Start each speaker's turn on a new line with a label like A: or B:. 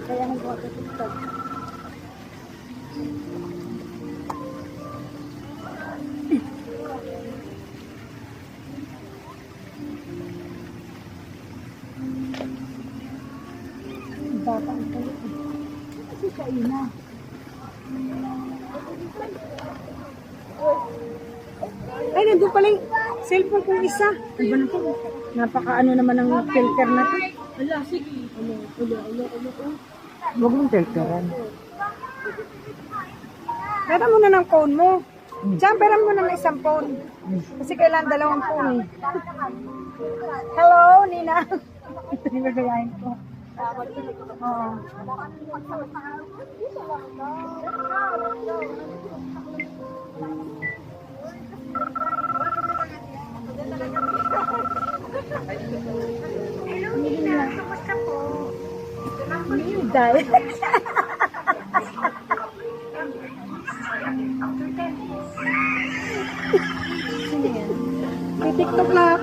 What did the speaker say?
A: Kaya nagawa ko TikTok. Bata ang kalit. Kasi sa ina. Ay, nandun pala yung cellphone kong isa. Ano ba na po? Napaka-ano naman ang filter na to. Ala, sige. Ulo.
B: Huwag mong filteran.
A: Pera mo na ng phone mo. Diyan, pera mo na ng isang phone. Kasi kailangan dalawang phone eh. Hello, Nina. Ito yung gagayahin ko. Oo. Nina, kumusta po? Dahil. Sino yan? May TikTok na